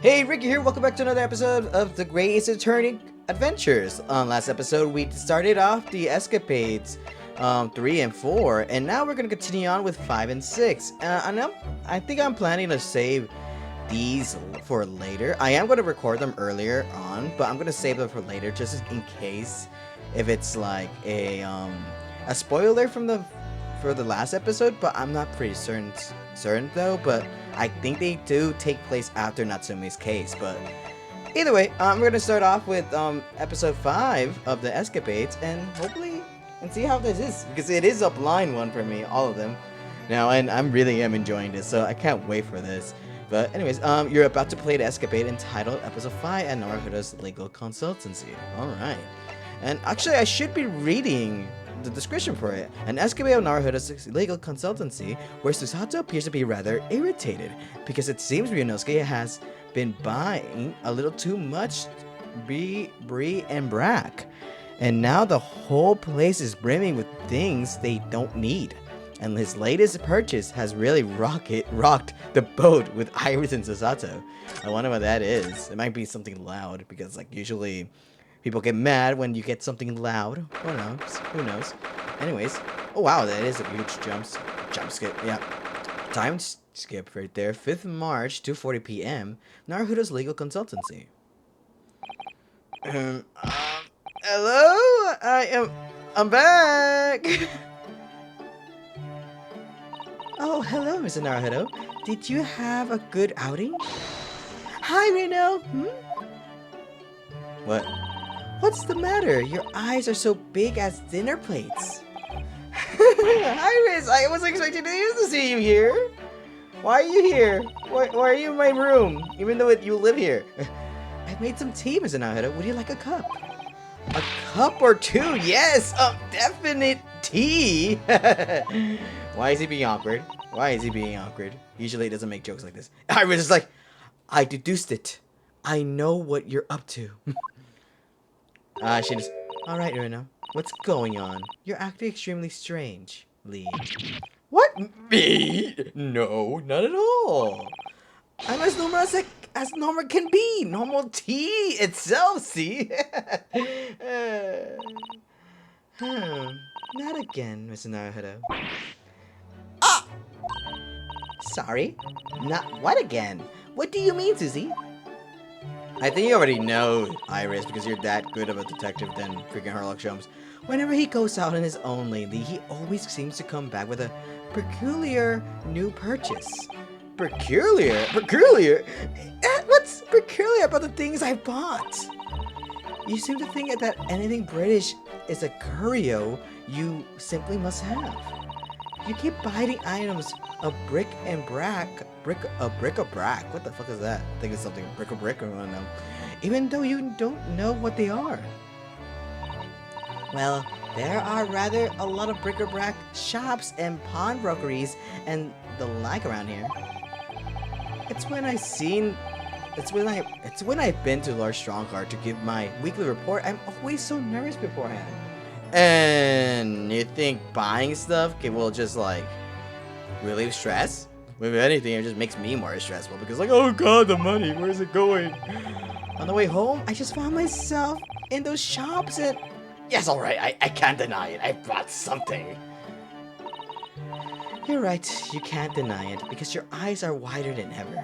Hey, Ricky here. Welcome back to another episode of the Great Ace Attorney Adventures. Last episode, we started off the Escapades 3 and 4, and now we're going to continue on with 5 and 6. I think I'm planning to save these for later. I am going to record them earlier on, but I'm going to save them for later just in case if it's like a spoiler for the last episode, but I'm not pretty certain though, but I think they do take place after Natsume's case. But either way, we're gonna start off with episode 5 of the Escapades, and hopefully and see how this is, because it is a blind one for me, all of them now, and I'm really enjoying this, so I can't wait for this. But anyways, you're about to play the Escapade entitled episode 5 at Naruhodo's Legal Consultancy. Alright. And actually, I should be reading the description for it. An escapade of Naruhodo's legal consultancy, where Susato appears to be rather irritated because it seems Ryunosuke has been buying a little too much brie and brack, and now the whole place is brimming with things they don't need. And his latest purchase has really rocked the boat with Iris and Susato. I wonder what that is. It might be something loud, because like usually people get mad when you get something loud. Who knows? Who knows? Anyways, oh wow, that is a huge jump skip. Yeah, time skip right there. 5th March, 2:40 p.m. Naruhodo's legal consultancy. Hello, I'm back. Oh, hello, Mr. Naruhodo. Did you have a good outing? Hi, Reno. What? What's the matter? Your eyes are so big as dinner plates. Iris, I wasn't expecting to see you here. Why are you here? Why are you in my room, even though you live here? I made some tea, Mr. Naruhodo. Would you like a cup? A cup or two? Yes, definite tea. Why is he being awkward? Why is he being awkward? Usually he doesn't make jokes like this. Iris is like, I deduced it. I know what you're up to. She just, alright, Reno. What's going on? You're acting extremely strange, Lee. What? Me? No, not at all. I'm as normal as normal can be. Normal tea itself, see? Not again, Mr. Naruhodo. Ah! Sorry? Not what again? What do you mean, Susie? I think you already know, Iris, because you're that good of a detective than freaking Sherlock Holmes. Whenever he goes out on his own lately, he always seems to come back with a peculiar new purchase. Peculiar? Peculiar? What's peculiar about the things I bought? You seem to think that anything British is a curio you simply must have. You keep buying items of bric-a-brac. What the fuck is that? I think it's something bric-a-brac, I don't know. Even though you don't know what they are. Well, there are rather a lot of bric-a-brac shops and pawnbrokeries and the like around here. It's when I've been to Large Strongcar to give my weekly report, I'm always so nervous beforehand. And you think buying stuff will just like relieve stress? If anything, it just makes me more stressful, because like, oh god, the money, where's it going? On the way home, I just found myself in those shops and yes, alright, I can't deny it. I bought something. You're right, you can't deny it, because your eyes are wider than ever.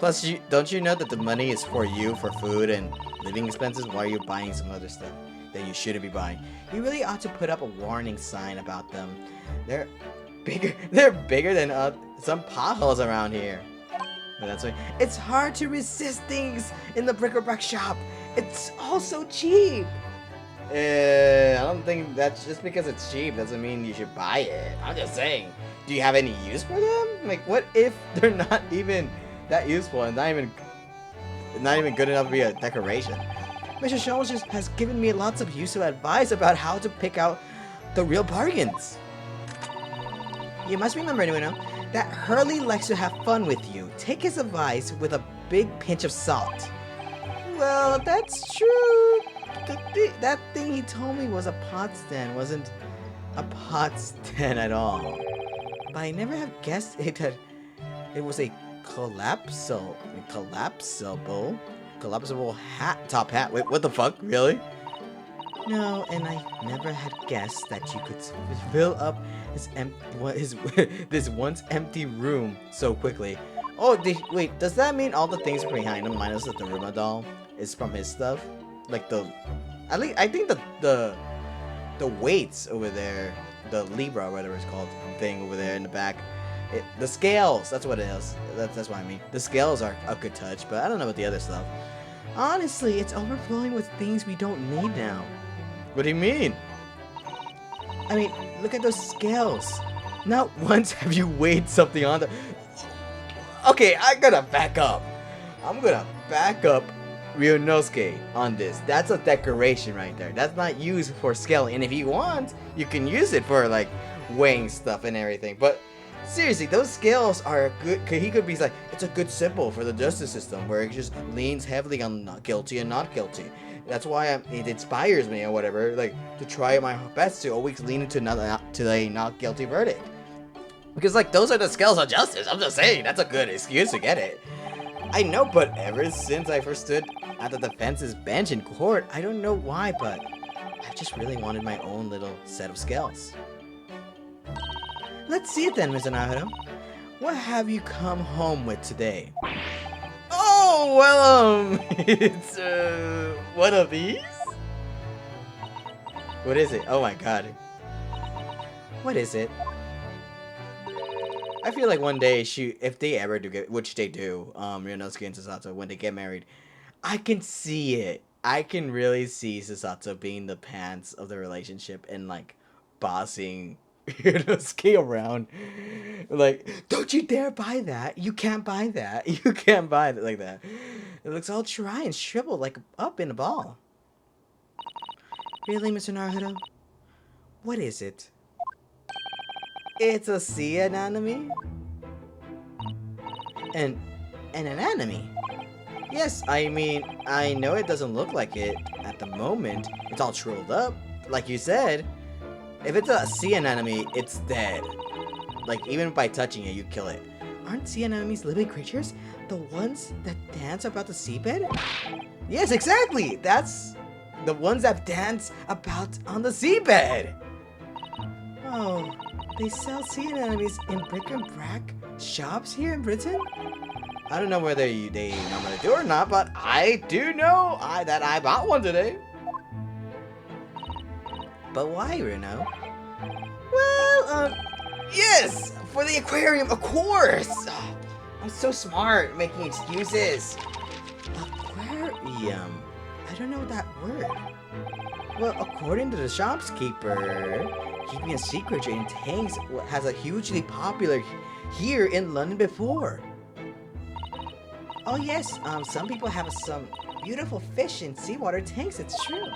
Plus, don't you know that the money is for you for food and living expenses while you're buying some other stuff that you shouldn't be buying? You really ought to put up a warning sign about them. They're bigger than some potholes around here. But that's why it's hard to resist things in the bric-a-brac shop. It's all so cheap. I don't think that's just because it's cheap doesn't mean you should buy it. I'm just saying, do you have any use for them? Like, what if they're not even that useful and not even good enough to be a decoration? Mr. Scholes just has given me lots of useful advice about how to pick out the real bargains. You must remember, Nuno, that Hurley likes to have fun with you. Take his advice with a big pinch of salt. Well, that's true. That thing he told me was a pot stand wasn't a pot stand at all. But I never have guessed it was a collapsible, collapsible top hat. Wait, what the fuck? Really? No, and I never had guessed that you could fill up this once empty room so quickly. Oh, wait, does that mean all the things behind him, minus the Daruma doll, is from his stuff? Like at least I think the weights over there, the Libra, whatever it's called, thing over there in the back, the scales. That's what it is. That's what I mean. The scales are a good touch, but I don't know about the other stuff. Honestly, it's overflowing with things we don't need now. What do you mean? I mean, look at those scales. Not once have you weighed something on the... Okay, I'm gonna back up. I'm gonna back up Ryunosuke on this. That's a decoration right there. That's not used for scaling. And if you want, you can use it for like weighing stuff and everything. But seriously, those scales are good. He could be like, it's a good symbol for the justice system where it just leans heavily on not guilty and not guilty. That's why it inspires me or whatever, like to try my best to always lean into a not guilty verdict. Because like those are the scales of justice. I'm just saying that's a good excuse to get it. I know, but ever since I first stood at the defense's bench in court, I don't know why, but I just really wanted my own little set of scales. Let's see it then, Mr. Naruto. What have you come home with today? Oh, well, it's, one of these? What is it? Oh my god. What is it? I feel like one day, if they ever do get, which they do, Ryunosuke and Susato, when they get married, I can see it. I can really see Susato being the pants of the relationship and, like, bossing Ryunosuke around. Like, don't you dare buy that. You can't buy that. You can't buy it like that. It looks all dry and shriveled, like up in a ball. Really, Mr. Naruto? What is it? It's a sea anemone? And an anemone? Yes, I mean, I know it doesn't look like it at the moment. It's all shriveled up, like you said. If it's a sea anemone, it's dead. Like, even by touching it, you kill it. Aren't sea anemones living creatures? The ones that dance about the seabed? Yes, exactly! That's the ones that dance about on the seabed! Oh, they sell sea anemones in bric-a-brac shops here in Britain? I don't know whether they normally do or not, but I do know that I bought one today. But why, Reno? Well, yes! For the aquarium, of course! I'm so smart, making excuses. Aquarium? I don't know that word. Well, according to the shopkeeper, keeping a secret in tanks has a hugely popular here in London before. Oh yes, some people have some beautiful fish in seawater tanks, it's true.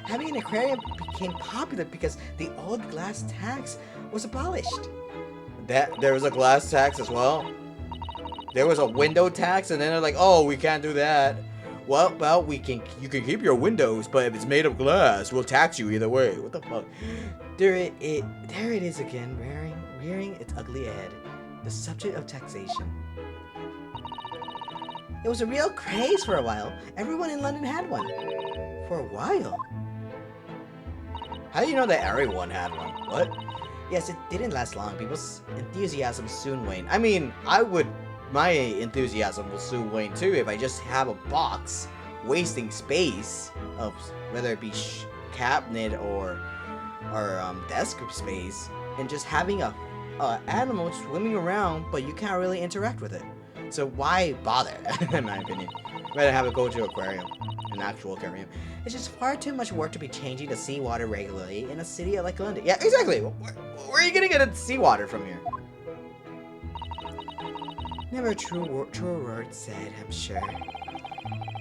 Having an aquarium became popular because the old glass tax was abolished. There was a glass tax as well? There was a window tax and then they're like, oh, we can't do that. Well, you can keep your windows, but if it's made of glass, we'll tax you either way. What the fuck? There it is again, rearing its ugly head. The subject of taxation. It was a real craze for a while. Everyone in London had one. For a while? How do you know that everyone had one? What? Yes, it didn't last long. People's enthusiasm soon waned. I mean, my enthusiasm will soon wane too if I just have a box wasting space of whether it be cabinet or desk space and just having a animal swimming around, but you can't really interact with it. So why bother, in my opinion? Rather have it go to an aquarium, an actual aquarium. It's just far too much work to be changing the seawater regularly in a city like London. Yeah, exactly. Where are you gonna get seawater from here? Never a true word said, I'm sure.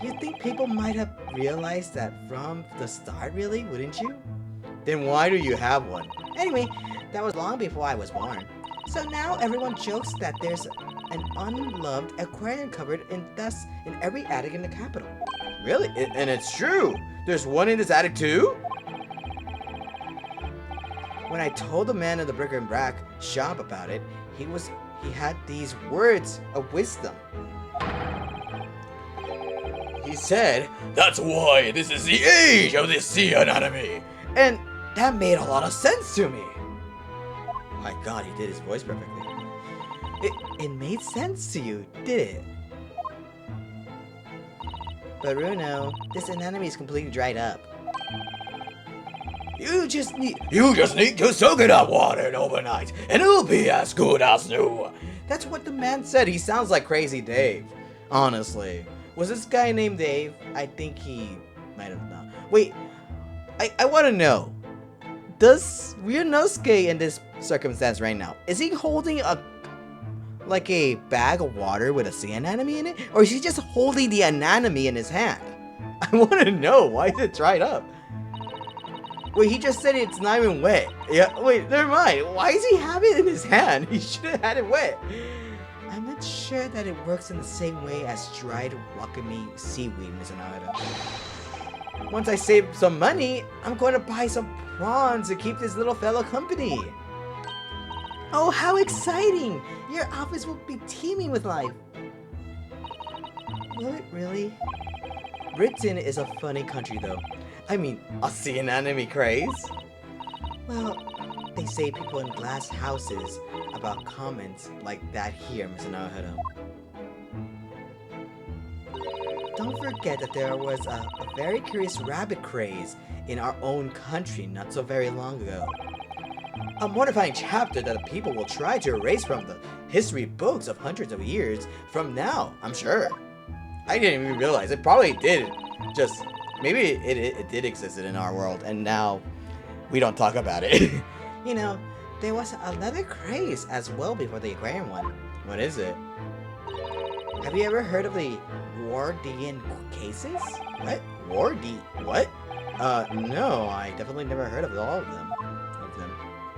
You'd think people might have realized that from the start, really, wouldn't you? Then why do you have one? Anyway, that was long before I was born. So now everyone jokes that there's an unloved aquarium cupboard in every attic in the capital. Really? And it's true. There's one in this attic too? When I told the man in the bric-a-brac shop about it, he was he had these words of wisdom. He said, "That's why this is the age of the sea anemone." And that made a lot of sense to me. My god, he did his voice perfectly. It made sense to you, did it? But Bruno, this anemone is completely dried up. You just need to soak it up water overnight, and it'll be as good as new. That's what the man said. He sounds like Crazy Dave. Honestly. Was this guy named Dave? I think he might have not. Wait, I want to know. Does Ryunosuke in this circumstance right now, is he holding a bag of water with a sea anemone in it? Or is he just holding the anemone in his hand? I want to know. Why is it dried up? Wait, he just said it's not even wet. Yeah, wait, never mind. Why does he have it in his hand? He should have had it wet. I'm not sure that it works in the same way as dried wakame seaweed, Mr. Naruto. Once I save some money, I'm going to buy some prawns to keep this little fellow company. Oh, how exciting! Your office will be teeming with life. Will it really? Britain is a funny country, though. I mean, a sea anemone craze? Well, they say people in glass houses about comments like that here, Mr. Naruto. Don't forget that there was a very curious rabbit craze in our own country not so very long ago. A mortifying chapter that the people will try to erase from the history books of hundreds of years from now, I'm sure. I didn't even realize. It probably did. Just, maybe it did exist in our world, and now we don't talk about it. You know, there was another craze as well before the aquarium one. What is it? Have you ever heard of the Wardian cases? What? What? No, I definitely never heard of all of them.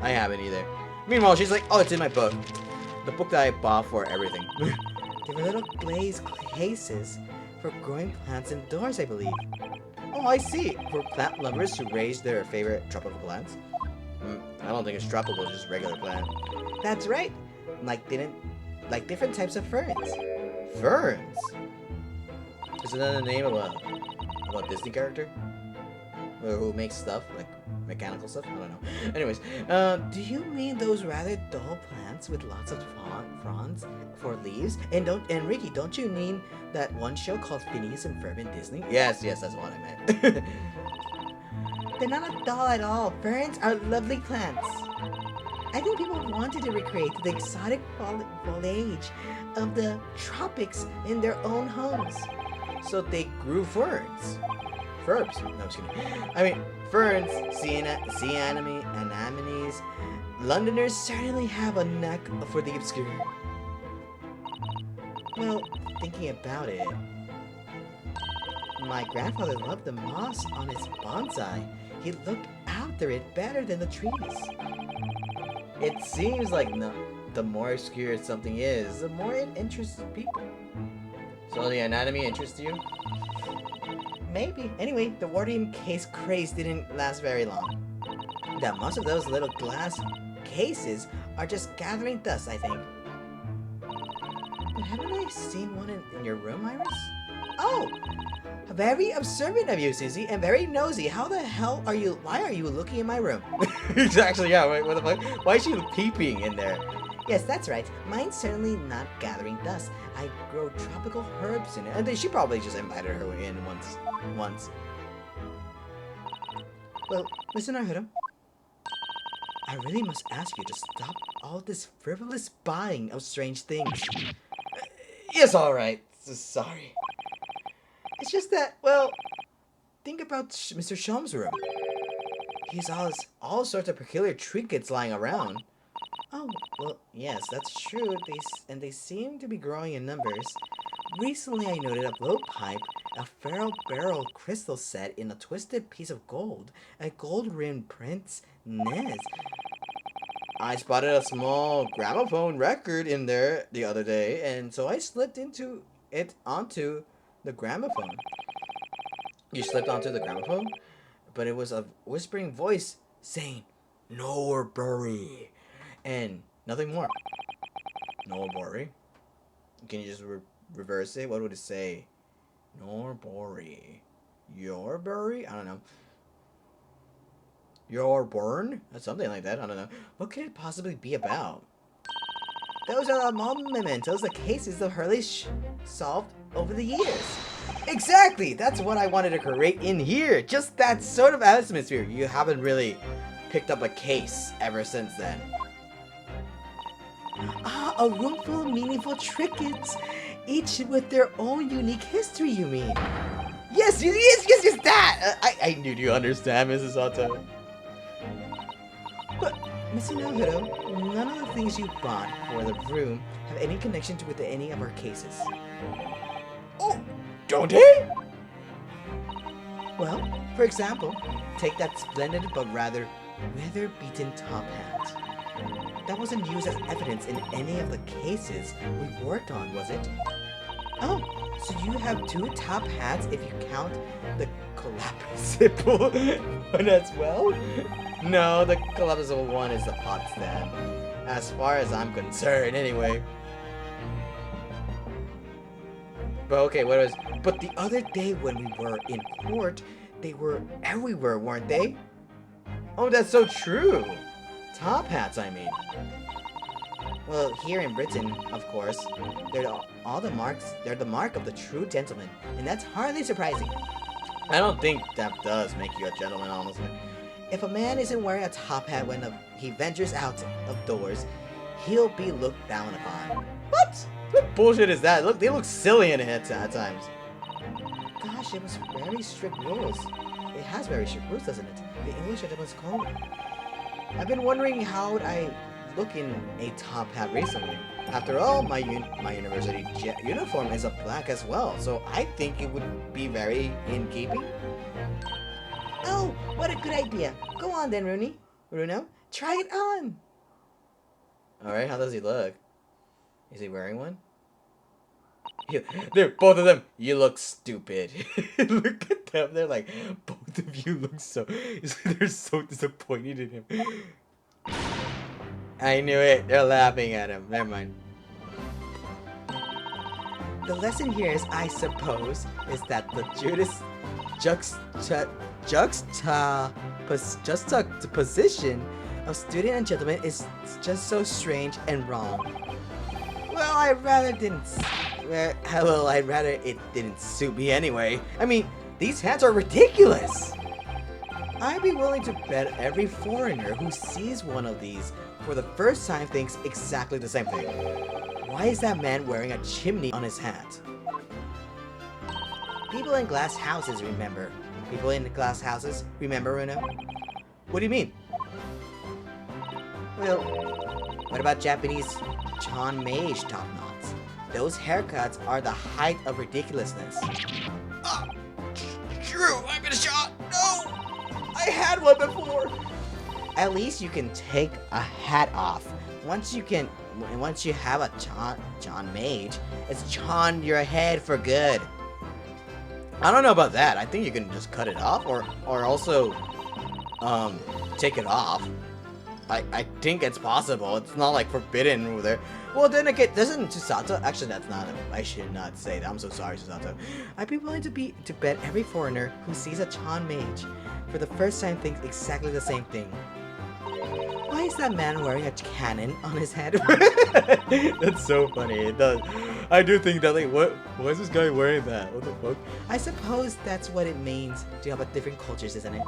I haven't either. Meanwhile, she's like, oh, it's in my book. The book that I bought for everything. They were little glazed cases for growing plants indoors, I believe. Oh, I see. For plant lovers who raise their favorite tropical plants. I don't think it's tropical, it's just regular plant. That's right. Like different types of ferns. Ferns? Isn't that the name of a Disney character? Or who makes stuff, like mechanical stuff? I don't know. Anyways, do you mean those rather dull plants with lots of fronds for leaves? And Ricky, don't you mean that one show called Phineas and Ferb in Disney? Yes, that's what I meant. They're not dull at all. Ferns are lovely plants. I think people wanted to recreate the exotic foliage of the tropics in their own homes. So they grew ferns. Ferbs. No, I'm just kidding. I mean, ferns, sea anemones. Londoners certainly have a knack for the obscure. Well, thinking about it, my grandfather loved the moss on his bonsai. He looked after it better than the trees. It seems like the more obscure something is, the more it interests people. So the anatomy interests you? Maybe. Anyway, the Wardian case craze didn't last very long. That most of those little glass cases are just gathering dust, I think. But haven't I seen one in your room, Iris? Oh! Very observant of you, Susie, and very nosy. How the hell are you? Why are you looking in my room? Exactly, yeah. Wait, what the fuck? Why is she peeping in there? Yes, that's right. Mine's certainly not gathering dust. I grow tropical herbs in it. And then she probably just invited her in once. Well, listen, Naruto. I really must ask you to stop all this frivolous buying of strange things. Yes, alright. Sorry. It's just that, well, think about Mr. Shom's room. He has all sorts of peculiar trinkets lying around. Oh, well, yes, that's true. They seem to be growing in numbers. Recently, I noted a blowpipe, a ferro barrel crystal set in a twisted piece of gold, a gold-rimmed Prince Nez. I spotted a small gramophone record in there the other day, and so I slipped onto the gramophone. You slipped onto the gramophone? But it was a whispering voice saying, Norbury, and nothing more. Norbori. Can you just reverse it? What would it say? Norbori. Yorbury? I don't know. Yorburn? Something like that. I don't know. What could it possibly be about? Those are the mementos, the cases of Hurley solved over the years. Exactly! That's what I wanted to create in here. Just that sort of atmosphere. You haven't really picked up a case ever since then. Ah, a room full of meaningful trinkets, each with their own unique history, you mean? Yes, that! I knew you understand, Mrs. Otto. But, Mr. Naruto, none of the things you bought for the room have any connection with any of our cases. Oh, don't they? Well, for example, take that splendid but rather weather-beaten top hat. That wasn't used as evidence in any of the cases we worked on, was it? Oh, so you have 2 top hats if you count the collapsible one as well? No, the collapsible one is the pot stand. As far as I'm concerned, anyway. But okay, but the other day when we were in court, they were everywhere, weren't they? Oh, that's so true. Top hats, I mean. Well, here in Britain, of course, they're the mark of the true gentleman, and that's hardly surprising. I don't think that does make you a gentleman, honestly. If a man isn't wearing a top hat when he ventures out of doors, he'll be looked down upon. What? What bullshit is that? Look, they look silly in it at times. Gosh, it was very strict rules. It has very strict rules, doesn't it? The English Gentleman's Code. I've been wondering how I look in a top hat recently. After all, my university uniform is a black as well, so I think it would be very in keeping. Oh, what a good idea. Go on then, Bruno. Try it on. Alright, how does he look? Is he wearing one? They're both of them. You look stupid. Look at them. They're like, both of you look so. They're so disappointed in him. I knew it. They're laughing at him. Never mind. The lesson here is, I suppose, is that the juxtaposition of student and gentleman is just so strange and wrong. Well, I'd rather it didn't suit me anyway. I mean, these hats are ridiculous. I'd be willing to bet every foreigner who sees one of these for the first time thinks exactly the same thing. Why is that man wearing a chimney on his hat? People in glass houses remember. People in glass houses remember, Bruno? What do you mean? Well, what about Japanese John Mage top knots? Those haircuts are the height of ridiculousness. True, I've been shot. No, I had one before. At least you can take a hat off. Once you have a John Mage, it's John your head for good. I don't know about that. I think you can just cut it off, or also take it off. I think it's possible. It's not like forbidden over there. Well, then again, doesn't Susato? Actually, that's not. I should not say that. I'm so sorry, Susato. I'd be willing to bet every foreigner who sees a Chan Mage for the first time thinks exactly the same thing. Why is that man wearing a cannon on his head? That's so funny. It does. I do think that, like, why is this guy wearing that? What the fuck? I suppose that's what it means to have a different cultures, isn't it?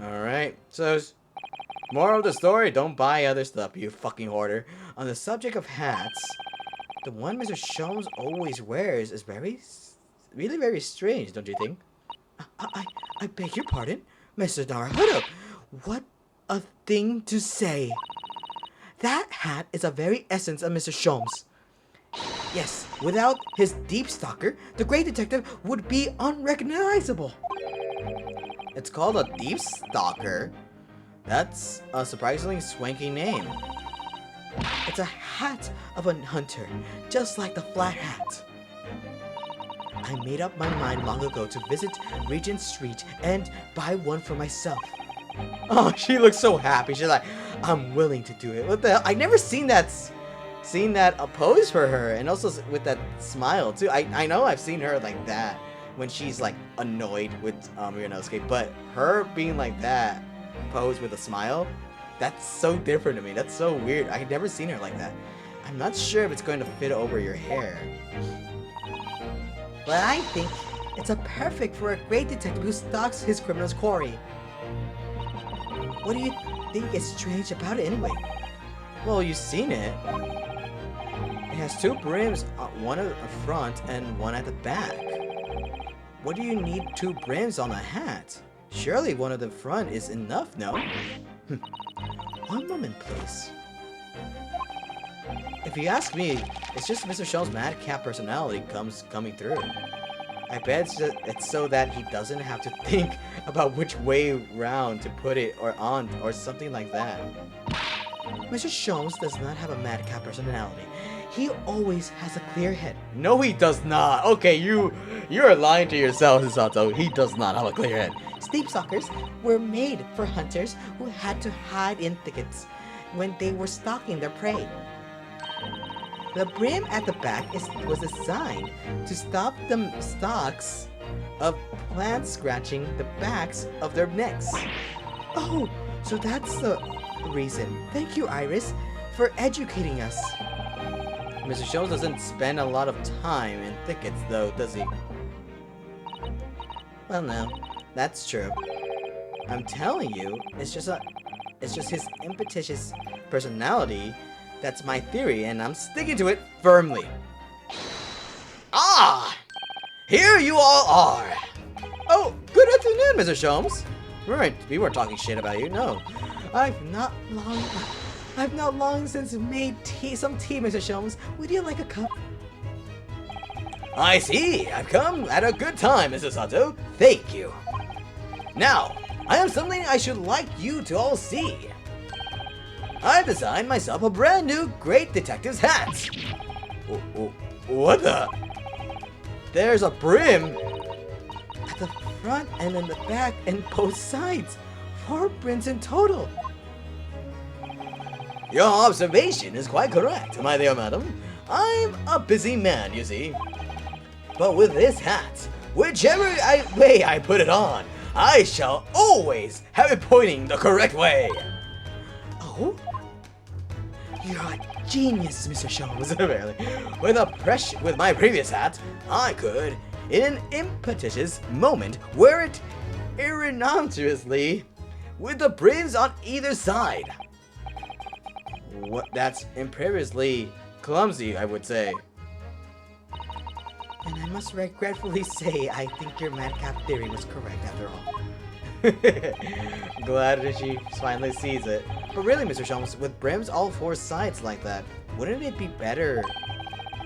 Alright, so moral of the story, don't buy other stuff, you fucking hoarder. On the subject of hats, the one Mr. Sholmes always wears is really very strange, don't you think? I beg your pardon, Mr. Naruto. What a thing to say. That hat is the very essence of Mr. Sholmes. Yes, without his deep stalker, the great detective would be unrecognizable. It's called a deep stalker. That's a surprisingly swanky name. It's a hat of a hunter, just like the flat hat. I made up my mind long ago to visit Regent Street and buy one for myself. Oh, she looks so happy. She's like, I'm willing to do it. What the hell? I never seen that pose for her, and also with that smile too. I know I've seen her like that when she's like annoyed with Ryunosuke, but her being like that pose with a smile, that's so different to me. That's so weird. I've never seen her like that. I'm not sure if it's going to fit over your hair. But I think it's a perfect for a great detective who stalks his criminal's quarry. What do you think is strange about it anyway? Well, you've seen it. It has two brims, one at the front and one at the back. What do you need two brims on a hat? Surely one at the front is enough, no? One moment, please. If you ask me, it's just Mr. Shell's madcap personality coming through. I bet it's so that he doesn't have to think about which way round to put it or on or something like that. Mr. Sholmes does not have a madcap personality. He always has a clear head. No, he does not. Okay, you're lying to yourself, Sato. He does not have a clear head. Sleepwalkers were made for hunters who had to hide in thickets when they were stalking their prey. The brim at the back was designed to stop the stalks of plants scratching the backs of their necks. Oh, so that's the reason. Thank you, Iris, for educating us. Mr. Shows doesn't spend a lot of time in thickets, though, does he? Well, no, that's true. I'm telling you, it's just his impetuous personality. That's my theory, and I'm sticking to it firmly. Ah! Here you all are! Oh, good afternoon, Mr. Sholmes. We weren't talking shit about you, no. I've not long since made some tea, Mr. Sholmes. Would you like a cup? I see. I've come at a good time, Mrs. Sato. Thank you. Now, I have something I should like you to all see. I've designed myself a brand new Great Detective's hat. What the? There's a brim at the front and in the back and both sides. 4 brims in total. Your observation is quite correct, my dear madam. I'm a busy man, you see. But with this hat, whichever way I put it on, I shall always have it pointing the correct way. Oh? You're a genius, Mr. Sholmes. With my previous hat, I could, in an impetuous moment, wear it irrenontiously with the brims on either side. What? That's imperiously clumsy, I would say. And I must regretfully say, I think your madcap theory was correct after all. Glad that she finally sees it. But really, Mr. Sholmes, with brims all 4 sides like that, wouldn't it be better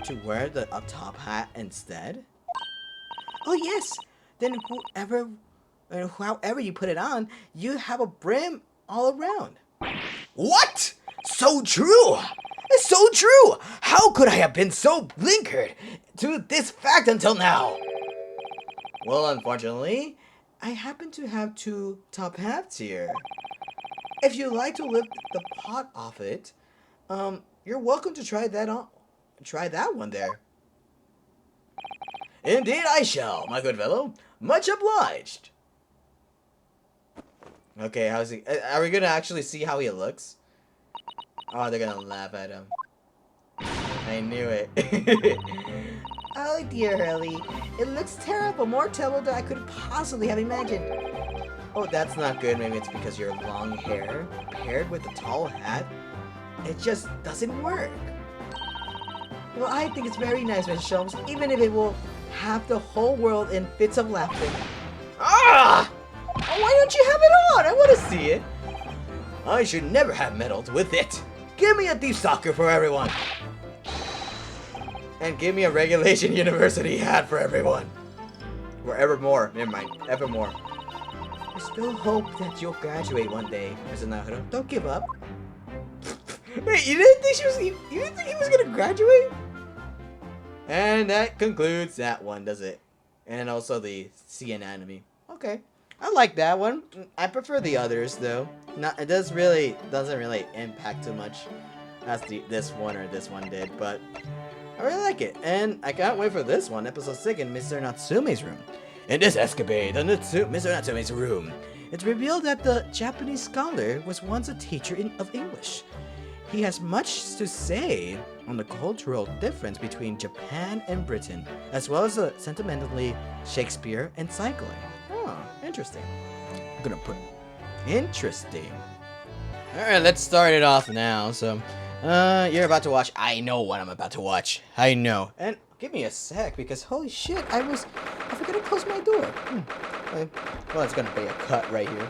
to wear a top hat instead? Oh yes! Then however you put it on, you have a brim all around. What? So true! It's so true! How could I have been so blinkered to this fact until now? Well, unfortunately, I happen to have 2 top hats here. If you'd like to lift the pot off it, you're welcome to try that on. Try that one there. Indeed I shall, my good fellow. Much obliged. Okay, how's he? Are we gonna actually see how he looks? Oh, they're gonna laugh at him. I knew it. Oh dear, Hurley. It looks terrible, more terrible than I could possibly have imagined. Oh, that's not good. Maybe it's because your long hair paired with a tall hat. It just doesn't work. Well, I think it's very nice, Mr. Sholmes, even if it will have the whole world in fits of laughter. Ah! Oh, why don't you have it on? I want to see it. I should never have meddled with it. Give me a deep soccer for everyone. And give me a Regulation University hat for everyone. Or evermore. Never mind. Evermore. I still hope that you'll graduate one day, Mr. Naruto. Don't give up. Wait, you didn't think he was gonna graduate? And that concludes that one, does it? And also the CN anime. Okay. I like that one. I prefer the others though. Not it doesn't really impact too much as this one or this one did, but I really like it, and I can't wait for this one, episode 6 in Mr. Natsume's room. In this escapade, in Mr. Natsume's room, it's revealed that the Japanese scholar was once a teacher of English. He has much to say on the cultural difference between Japan and Britain, as well as the sentimentally Shakespeare and cycling. Oh, interesting. I'm gonna put interesting. Alright, let's start it off now. So, you're about to watch. I know what I'm about to watch. I know. And give me a sec because holy shit, I forgot to close my door. Well, it's gonna be a cut right here.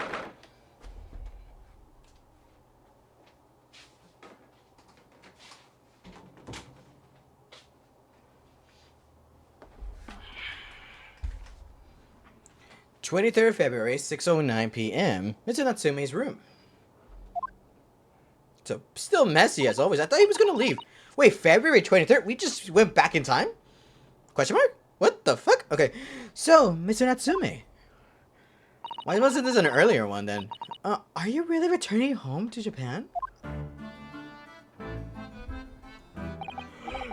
February 23rd, 6:09 p.m. It's in Natsume's room. So, still messy as always. I thought he was gonna leave. Wait, February 23rd? We just went back in time? Question mark? What the fuck? Okay, so, Mr. Natsume. Why wasn't this an earlier one then? Are you really returning home to Japan?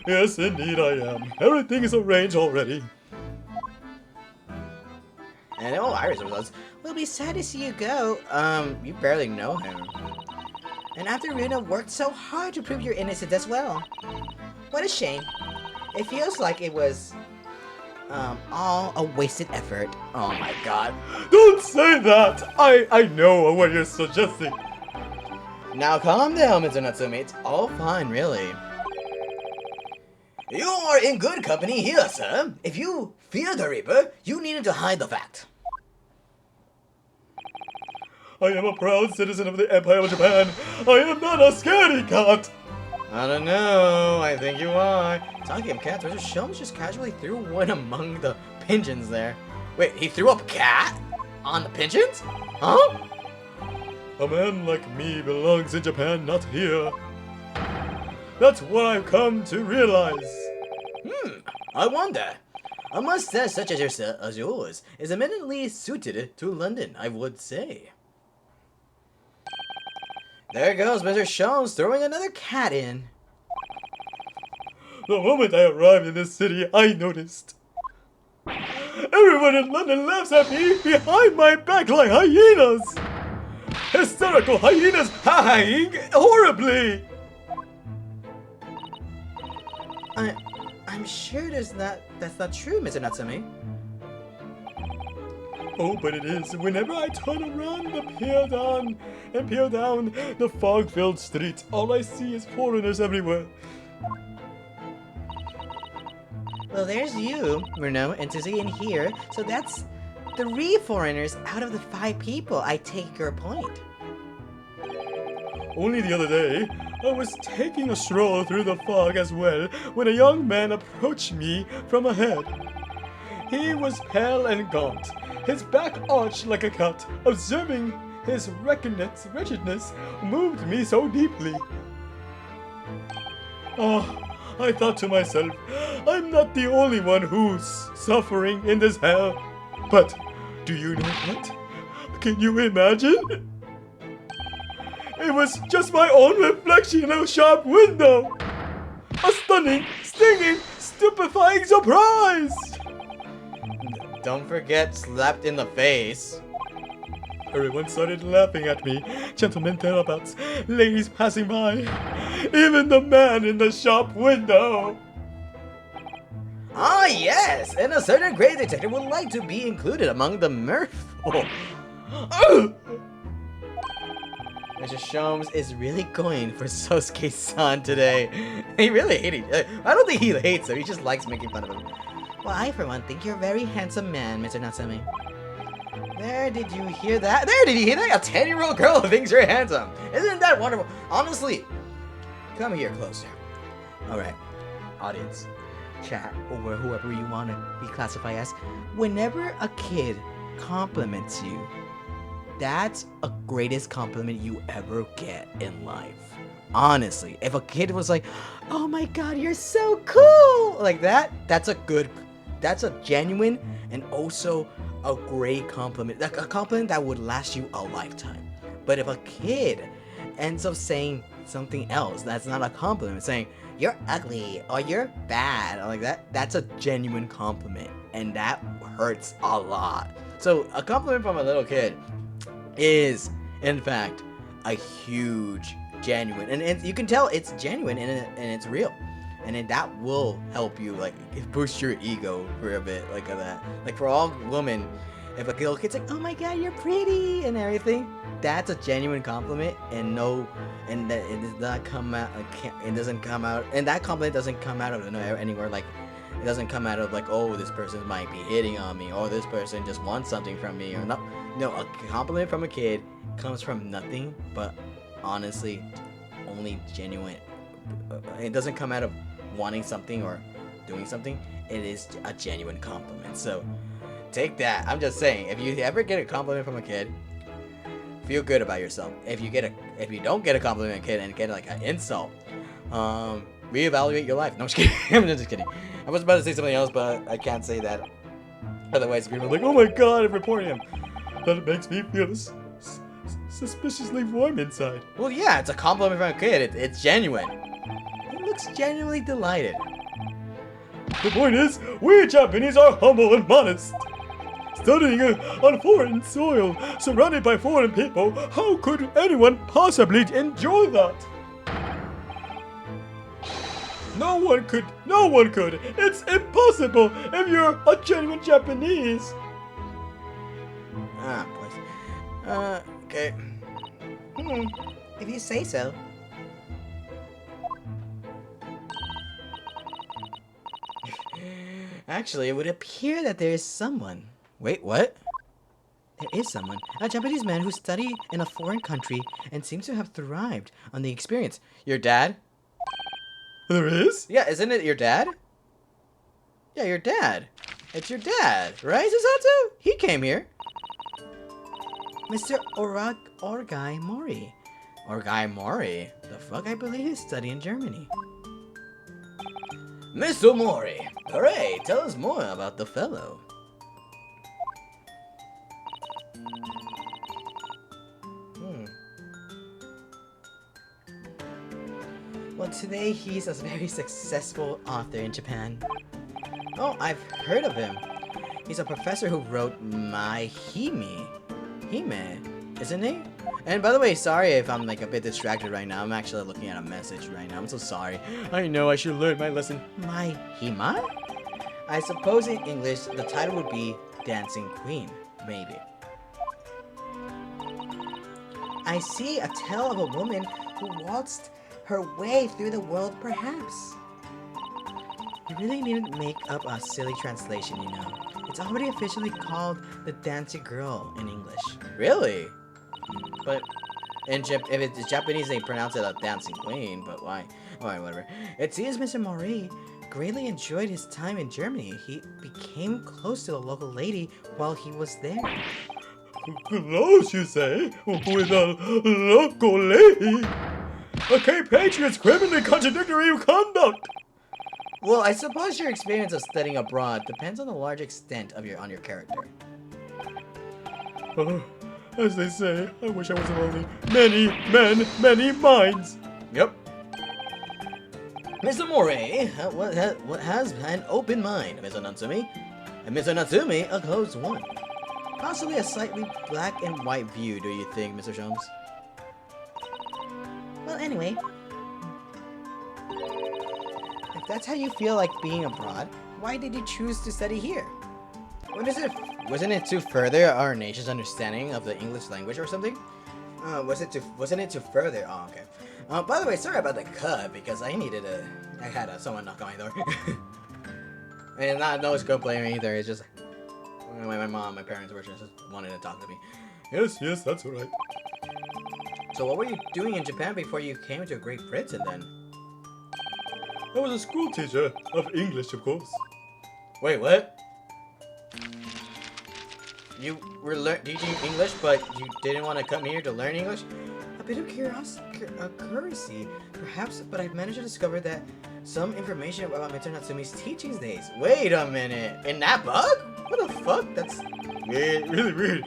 Yes, indeed I am. Everything is arranged already. And oh, Iris was, we'll be sad to see you go. You barely know him. And after Runa worked so hard to prove your innocence as well. What a shame. It feels like it was, all a wasted effort. Oh my god. Don't say that! I know what you're suggesting. Now calm down, Mr. Natsume. It's all fine, really. You are in good company here, sir. If you fear the Reaper, you needed to hide the fact. I am a proud citizen of the Empire of Japan. I am not a scaredy cat. I don't know. I think you are. Talking of cats, Mr. Sholmes just casually threw one among the pigeons there. Wait, he threw a cat on the pigeons? Huh? A man like me belongs in Japan, not here. That's what I've come to realize. I wonder. A mustache such as yours is eminently suited to London, I would say. There goes Mr. Sholmes throwing another cat in. The moment I arrived in this city, I noticed. Everyone in London laughs at me behind my back like hyenas. Hysterical hyenas howling horribly. I'm sure that's not true, Mr. Natsume. Oh, but it is. Whenever I turn around and peer down the fog-filled streets, all I see is foreigners everywhere. Well, there's you, Renault, and Susie in here, so that's 3 foreigners out of the 5 people. I take your point. Only the other day, I was taking a stroll through the fog as well when a young man approached me from ahead. He was pale and gaunt, his back arched like a cat. Observing his wretchedness moved me so deeply. Oh, I thought to myself, I'm not the only one who's suffering in this hell. But do you know what? Can you imagine? It was just my own reflection in a shop window. A stunning, stinging, stupefying surprise! Don't forget slapped in the face. Everyone started laughing at me. Gentlemen thereabouts, ladies passing by, even the man in the shop window. Ah, yes! And a certain great detective would like to be included among the mirthful. Mr. Sholmes is really going for Sosuke-san today. He really hates him. I don't think he hates him, he just likes making fun of him. Well, I, for one, think you're a very handsome man, Mr. Natsume. There, did you hear that? There, did you hear that? A 10-year-old girl thinks you're handsome. Isn't that wonderful? Honestly, come here closer. Alright, audience, chat, or whoever you want to be classified as. Whenever a kid compliments you, that's a greatest compliment you ever get in life. Honestly, if a kid was like, oh my god, you're so cool, like that, that's a genuine and also a great compliment, like a compliment that would last you a lifetime. But if a kid ends up saying something else that's not a compliment, saying you're ugly or you're bad or like that, that's a genuine compliment, and that hurts a lot. So a compliment from a little kid is, in fact, a huge genuine, and you can tell it's genuine and it's real, and then that will help you like boost your ego for a bit, like that. Like for all women, if a little kid's like, "Oh my God, you're pretty" and everything, that's a genuine compliment, and that it does not come out. It doesn't come out, and that compliment doesn't come out of anywhere. Like it doesn't come out of like, "Oh, this person might be hitting on me," or "This person just wants something from me," or no. No, a compliment from a kid comes from nothing but honestly only genuine. It doesn't come out of wanting something or doing something. It is a genuine compliment. So take that. I'm just saying, if you ever get a compliment from a kid, feel good about yourself. If you don't get a compliment from a kid and get like an insult, reevaluate your life. No, I'm just kidding. I'm just kidding. I was about to say something else, but I can't say that. Otherwise, people are like, "Oh my God, I'm reporting him." That makes me feel suspiciously warm inside. Well, yeah, it's a compliment from a kid. It's genuine. He looks genuinely delighted. The point is, we Japanese are humble and modest. Studying on foreign soil, surrounded by foreign people, how could anyone possibly enjoy that? No one could. It's impossible if you're a genuine Japanese. Ah, boys. Okay. If you say so. Actually, it would appear that there is someone. Wait, what? There is someone. A Japanese man who studied in a foreign country and seems to have thrived on the experience. Your dad? There is? Yeah, isn't it your dad? Yeah, your dad. It's your dad, right, Susato? He came here. Mr. Orgai Mori. Orgai Mori? The fuck? I believe he's studying in Germany. Mr. Mori, hooray! Tell us more about the fellow. Well, today he's a very successful author in Japan. Oh, I've heard of him. He's a professor who wrote My Hime, isn't he? And by the way, sorry if I'm like a bit distracted right now. I'm actually looking at a message right now. I'm so sorry. I know I should learn my lesson. My Hima? I suppose in English the title would be Dancing Queen, maybe. I see a tale of a woman who waltzed her way through the world, perhaps. You really needn't make up a silly translation, you know. It's already officially called the Dancing Girl in English. Really? But if it's Japanese, they pronounce it a Dancing Queen, but why? Alright, whatever. It seems Mr. Mori greatly enjoyed his time in Germany. He became close to the local lady while he was there. Close, you say? With a local lady? Okay, Patriots, criminally contradictory conduct! Well, I suppose your experience of studying abroad depends on the large extent of your character. As they say, I wish I wasn't only many men, many minds. Yep. Mr. Mori, what has an open mind, Mr. Natsumi? And Mr. Natsumi, a closed one. Possibly a slightly black and white view, do you think, Mr. Sholmes? Well, anyway. If that's how you feel like being abroad, why did you choose to study here? Wasn't it to further our nation's understanding of the English language or something? Wasn't it to further? Oh, okay. By the way, sorry about the cut because I had someone knock on my door. And not no complaining either. It's just my mom, my parents were just wanted to talk to me. Yes, that's alright. So what were you doing in Japan before you came to Great Britain then? I was a school teacher of English, of course. Wait, what? You were teaching English, but you didn't want to come here to learn English? A bit of curiosity, perhaps, but I've managed to discover that some information about Mr. Natsumi's teachings days. Wait a minute, in that book? What the fuck? That's weird, really weird.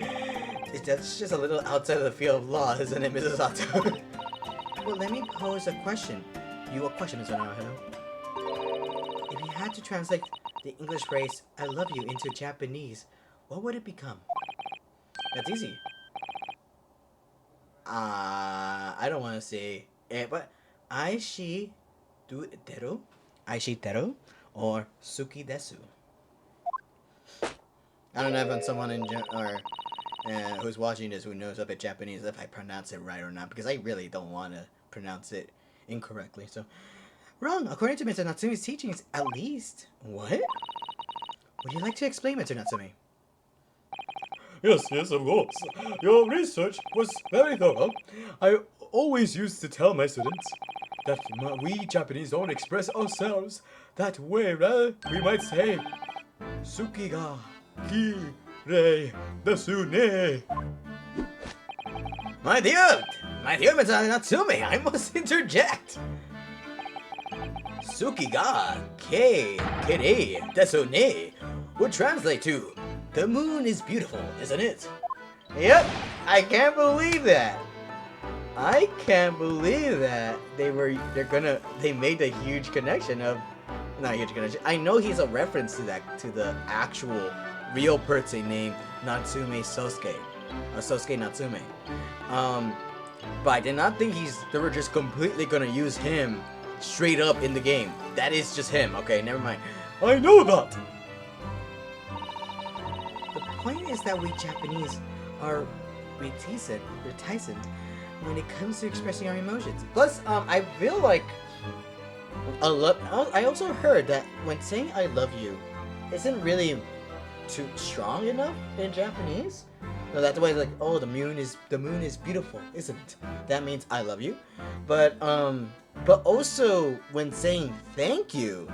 That's just a little outside of the field of law, isn't it, Mrs. Otto? Well, let me pose a question. You a question, Mr. Naruto. If you had to translate the English phrase "I love you" into Japanese, what would it become? That's easy. I don't want to say it, but Aishi teru, Aishi teru, or Suki desu. I don't know if someone who's watching this who knows a bit Japanese if I pronounce it right or not, because I really don't want to pronounce it incorrectly. So, wrong. According to Mr. Natsume's teachings, at least. What? Would you like to explain, Mr. Natsume? Yes, of course. Your research was very thorough. I always used to tell my students that we Japanese don't express ourselves that way. Rather, we might say, Suki ga kirei desu ne. My dear Mr. Natsume, I must interject. Suki ga kirei desu ne would translate to "The moon is beautiful, isn't it?" Yep, I can't believe that. I can't believe that they made a huge connection of, not a huge connection. I know he's a reference to the actual real person named Natsume Sosuke, Sosuke Natsume. But I did not think they were just completely gonna use him straight up in the game. That is just him. Okay, never mind. I know that. The point is that we Japanese are reticent when it comes to expressing our emotions. Plus, I feel like I also heard that when saying "I love you" isn't really too strong enough in Japanese. So that's why it's like, oh, the moon is beautiful, isn't it? That means I love you. But also when saying thank you,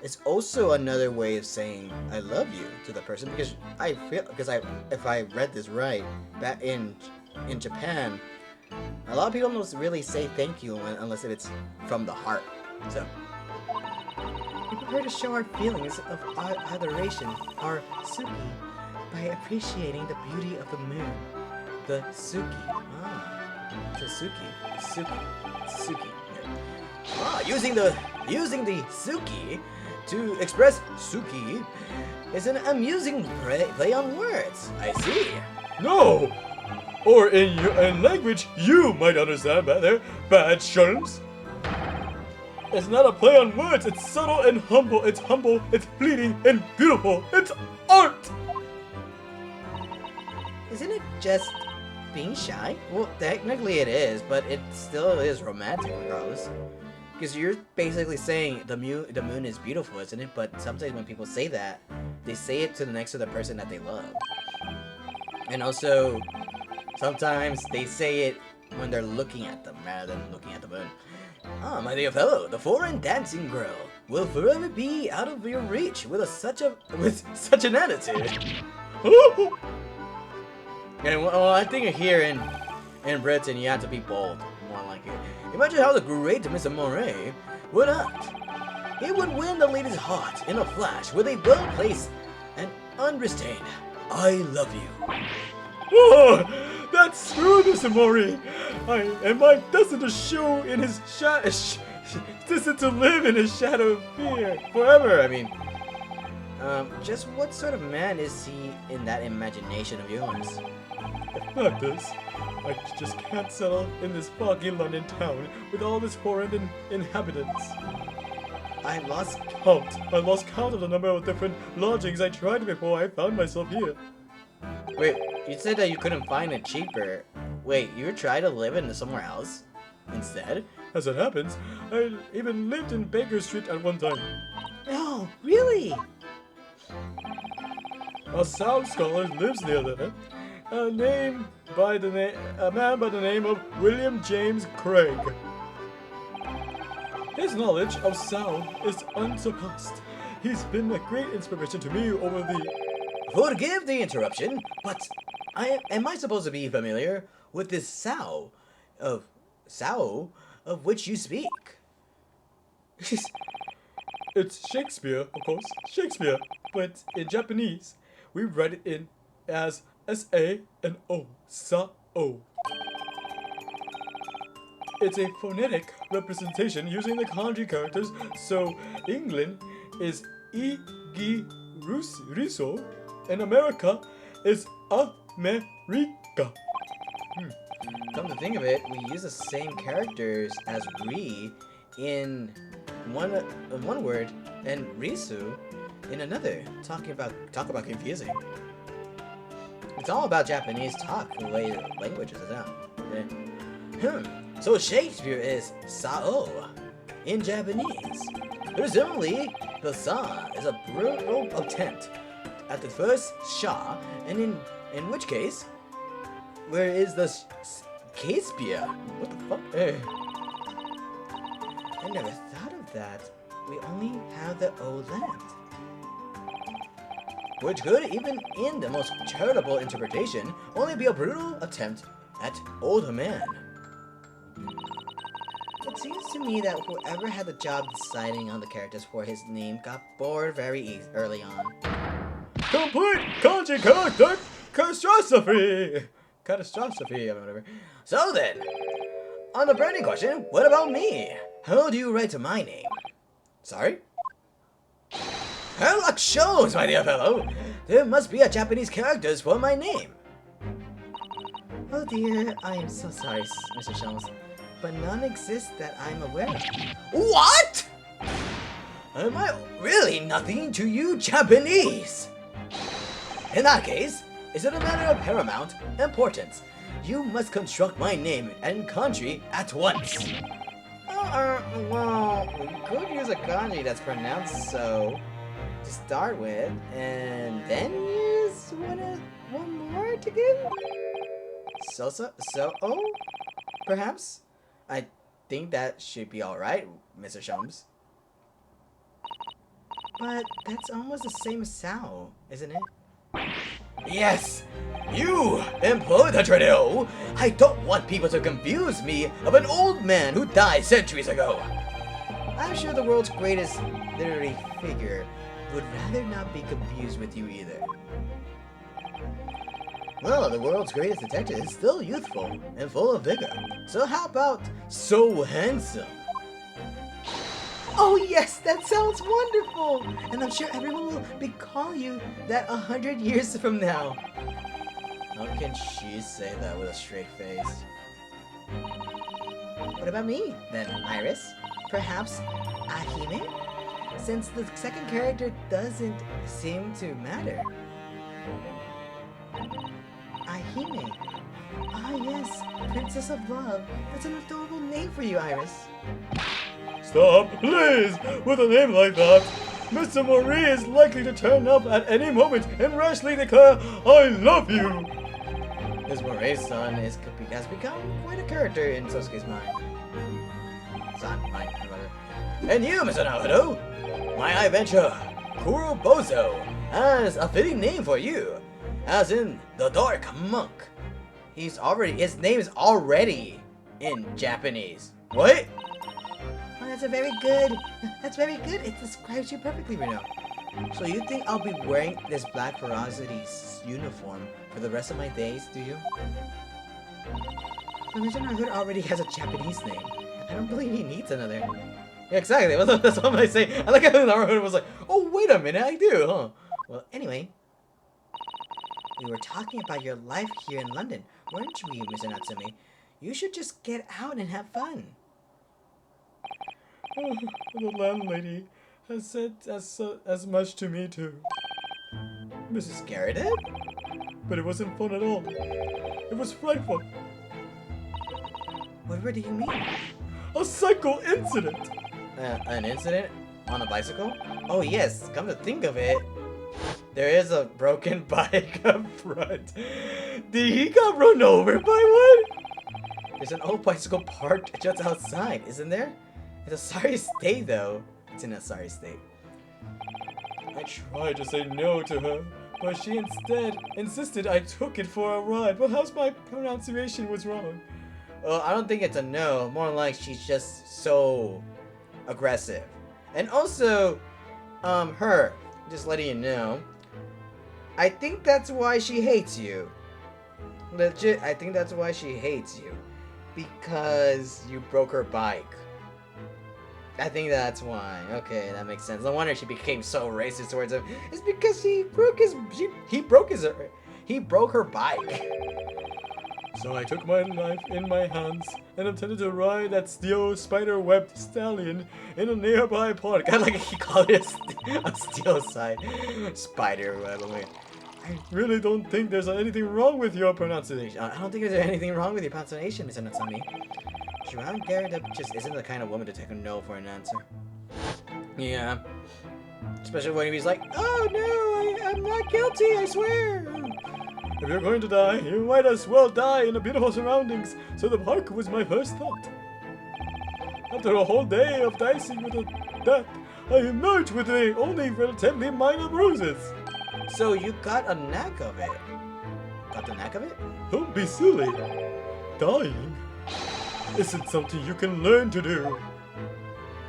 it's also another way of saying I love you to the person, because if I read this right, back in Japan, a lot of people don't really say thank you unless if it's from the heart. So we prefer to show our feelings of adoration, our suki, by appreciating the beauty of the moon. The suki. The suki. Yeah. Using the suki to express suki is an amusing play on words. I see. No! Or in language you might understand better, bad sherms. It's not a play on words, it's subtle and humble, it's fleeting and beautiful, it's art! Isn't it just being shy? Well, technically it is, but it still is romantic regardless. Because you're basically saying the moon is beautiful, isn't it? But sometimes when people say that, they say it to the next to the person that they love. And also, sometimes they say it when they're looking at them rather than looking at the moon. Ah, my dear fellow, the foreign dancing girl will forever be out of your reach with such an attitude. And well, I think here in Britain you have to be bold, more like it. Imagine how the great Mr. Moray would act. He would win the lady's heart in a flash with a well-placed and unrestrained "I love you." Oh, that's true, Mr. Mori. I am I destined to show in his destined to live in his shadow of fear forever. I mean, just what sort of man is he in that imagination of yours? Not this. I just can't settle in this foggy London town with all its foreign inhabitants. I lost count of the number of different lodgings I tried before I found myself here. Wait, you said that you couldn't find it cheaper. Wait, you tried to live in somewhere else instead? As it happens, I even lived in Baker Street at one time. No, really? A sound scholar lives near there. A man by the name of William James Craig. His knowledge of sound is unsurpassed. He's been a great inspiration to me over the... Forgive the interruption, but am I supposed to be familiar with this Sao of which you speak? It's Shakespeare, of course. Shakespeare. But in Japanese, we write it in as S-A-N-O, Sao. It's a phonetic representation using the kanji characters, so England is Riso, and America is America. Come to think of it, we use the same characters as Ri in one word and Risu in another. Talk about confusing. It's all about Japanese talk, the way languages is out. So Shakespeare is Sao in Japanese. Presumably, the Sa is a brutal attempt at the first Sha, and in which case, where is the Shakespeare? What the fuck? I never thought of that. We only have the O left. Which could, even in the most charitable interpretation, only be a brutal attempt at old man. It seems to me that whoever had the job deciding on the characters for his name got bored very early on. Complete kanji character catastrophe, or whatever. So then, on the burning question, what about me? How do you write my name? Sorry? Her luck shows, my dear fellow. There must be a Japanese characters for my name. Oh dear, I am so sorry, Mr. Shells, but none exist that I'm aware of. What? Am I really nothing to you Japanese? In that case, is it a matter of paramount importance? You must construct my name and country at once. Well, we could use a kanji that's pronounced so to start with, and then use one more to give? So, perhaps? I think that should be alright, Mr. Shums. But that's almost the same as Sao, isn't it? Yes! You employ the Trineo! I don't want people to confuse me of an old man who died centuries ago! I'm sure the world's greatest literary figure would rather not be confused with you either. Well, the world's greatest detective is still youthful and full of vigor. So how about so handsome? Oh yes, that sounds wonderful! And I'm sure everyone will be calling you that 100 years from now. How can she say that with a straight face? What about me, then, Iris? Perhaps Ahime? Since the second character doesn't seem to matter. Ahime. Ah yes, Princess of Love. That's an adorable name for you, Iris. Stop, please! With a name like that, Mr. Mori is likely to turn up at any moment and rashly declare, I love you! This Moray's son has become quite a character in Sosuke's mind. And you, Mr. Naruto, my adventure, Kurobozo, has a fitting name for you, as in the Dark Monk. His name is already in Japanese. What? Oh, that's very good. It describes you perfectly, Reno. So you think I'll be wearing this Black Ferocity's uniform for the rest of my days, do you? But Mr. Naruto already has a Japanese name. I don't believe he needs another. Yeah, exactly. That's what I say. I like how Naruto was like, oh, wait a minute, I do, huh? Well, anyway. We were talking about your life here in London, weren't we, Mr. Natsume? You should just get out and have fun. Oh, the landlady has said as much to me too. Mrs. Garrett? But it wasn't fun at all. It was frightful. What do you mean? A cycle incident! An incident? On a bicycle? Oh yes, come to think of it, there is a broken bike up front. He got run over by one? There's an old bicycle parked just outside, isn't there? It's a sorry state though. It's in a sorry state. I tried to say no to her, but she instead insisted I took it for a ride. Perhaps my pronunciation was wrong. Well, I don't think it's a no. More like she's just so aggressive. And also, just letting you know, I think that's why she hates you. Legit, I think that's why she hates you. Because you broke her bike. I think that's why. Okay, that makes sense. No wonder she became so racist towards him. It's because he broke her bike. So I took my life in my hands and attempted to ride that steel spider-webbed stallion in a nearby park. I like he called it a steel side spider web. I really don't think there's anything wrong with your pronunciation. I don't think there's anything wrong with your pronunciation, Mr. Natsumi. Joanne Garrett just isn't the kind of woman to take a no for an answer. Yeah. Especially when he's like, oh no, I'm not guilty, I swear. If you're going to die, you might as well die in the beautiful surroundings, so the park was my first thought. After a whole day of dicing with a death, I emerged with only relatively minor bruises. So you got a knack of it. Got the knack of it? Don't be silly. Dying isn't something you can learn to do.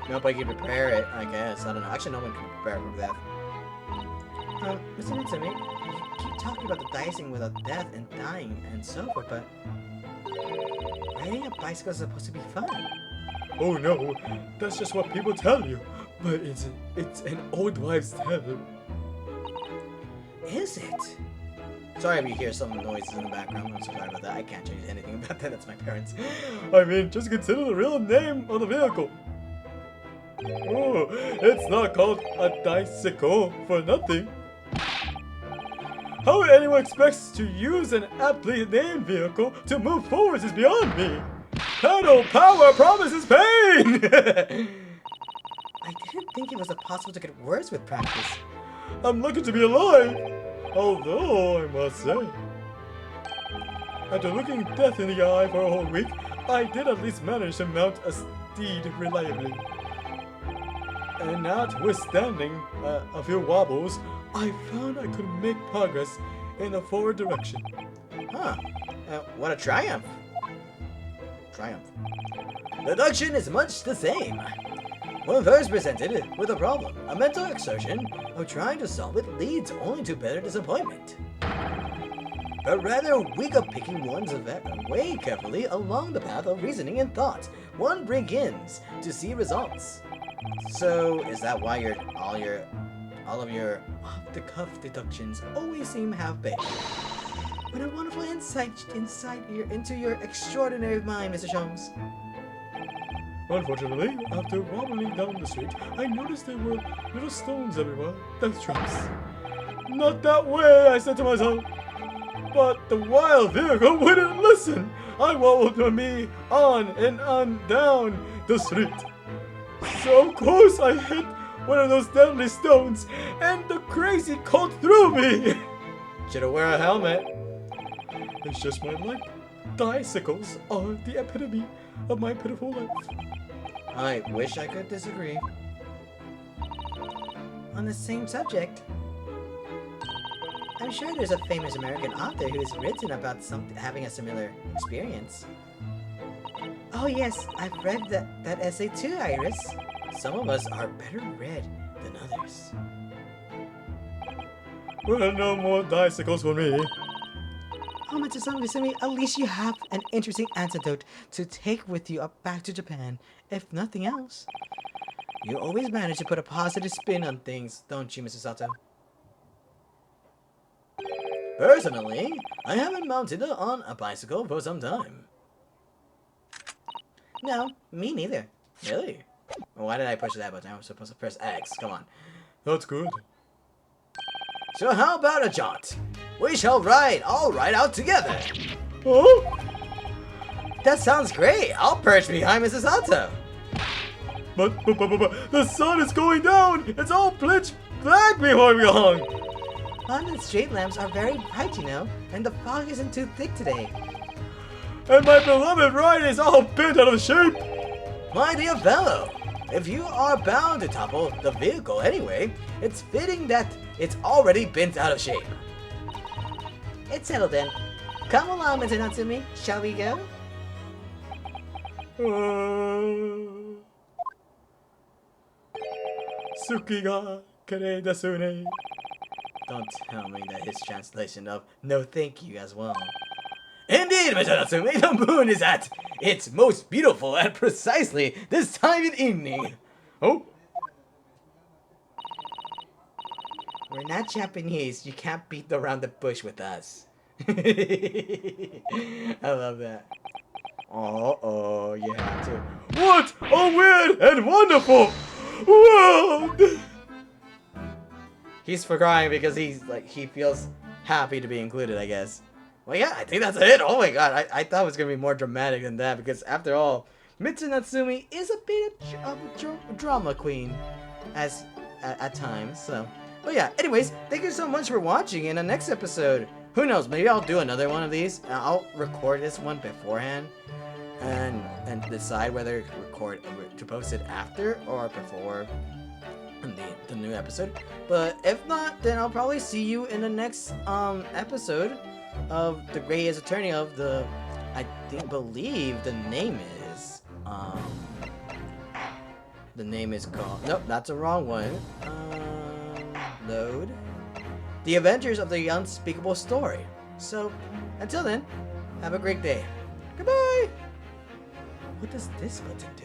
Nobody can prepare it, I guess. I don't know. Actually, no one can prepare for death. Mr. Natsumi, you keep talking about the dicing with a death and dying and so forth, but riding a bicycle is supposed to be fun. Oh no, that's just what people tell you. But it's an old wives' tale. Is it? Sorry if you hear some noises in the background. I'm so sorry about that. I can't change anything about that. That's my parents. I mean, just consider the real name of the vehicle. Oh, it's not called a bicycle for nothing. How anyone expects to use an aptly named vehicle to move forwards is beyond me. Pedal power promises pain! I didn't think it was possible to get worse with practice. I'm lucky to be alive, although I must say, after looking death in the eye for a whole week, I did at least manage to mount a steed reliably. And notwithstanding a few wobbles, I found I could make progress in the forward direction. Huh. What a triumph. The deduction is much the same. When first presented with a problem, a mental exertion of trying to solve it leads only to bitter disappointment. But rather weak of picking one's way carefully along the path of reasoning and thought, one begins to see results. So, is that why all of your off-the-cuff deductions always seem half-baked? What a wonderful insight into your extraordinary mind, Mr. Sholmes. Unfortunately, after wobbling down the street, I noticed there were little stones everywhere. Death traps. Not that way, I said to myself. But the wild vehicle wouldn't listen. I wobbled me on and on down the street. So of course I hit one of those deadly stones, and the crazy colt threw me. Should've wear a helmet. It's just my life. Bicycles are the epitome of my pitiful life. I wish I could disagree. On the same subject, I'm sure there's a famous American author who has written about having a similar experience. Oh yes, I've read that essay too, Iris. Some of us are better read than others. Well, no more bicycles for me. Oh, Matsusami, at least you have an interesting antidote to take with you back to Japan, if nothing else. You always manage to put a positive spin on things, don't you, Mrs. Sato? Personally, I haven't mounted on a bicycle for some time. No, me neither. Really? Why did I push that button? I was supposed to press X. Come on. That's good. So how about a jaunt? We shall all ride out together. Oh? That sounds great. I'll perch behind Mrs. Sato. But the sun is going down. It's all pitch black before we hung. London street lamps are very bright, you know, and the fog isn't too thick today. And my beloved ride is all bent out of shape. My dear fellow, if you are bound to topple the vehicle anyway, it's fitting that it's already bent out of shape. It's settled then. Come along, Mr. Natsumi. Shall we go? Suki ga kirei desu ne. don't tell me that his translation of no thank you as well. Indeed, Mr. Natsume, the moon is at its most beautiful at precisely this time in evening. Oh, We're not Japanese. You can't beat around the bush with us. I love that. Oh, you have to. what a weird and wonderful world! He's crying because he feels happy to be included, I guess. Well, yeah, I think that's it. Oh my god, I thought it was gonna be more dramatic than that because after all, Mitsu Natsumi is a bit of a drama queen, at times. So, but yeah. Anyways, thank you so much for watching. In the next episode, who knows? Maybe I'll do another one of these. I'll record this one beforehand, and decide whether to post it after or before the new episode. But if not, then I'll probably see you in the next episode of the Great Ace Attorney of the believe the name is called, nope, that's the wrong one. Load The Adventures of the Unspeakable Story. So until then, have a great day. Goodbye. What does this button do?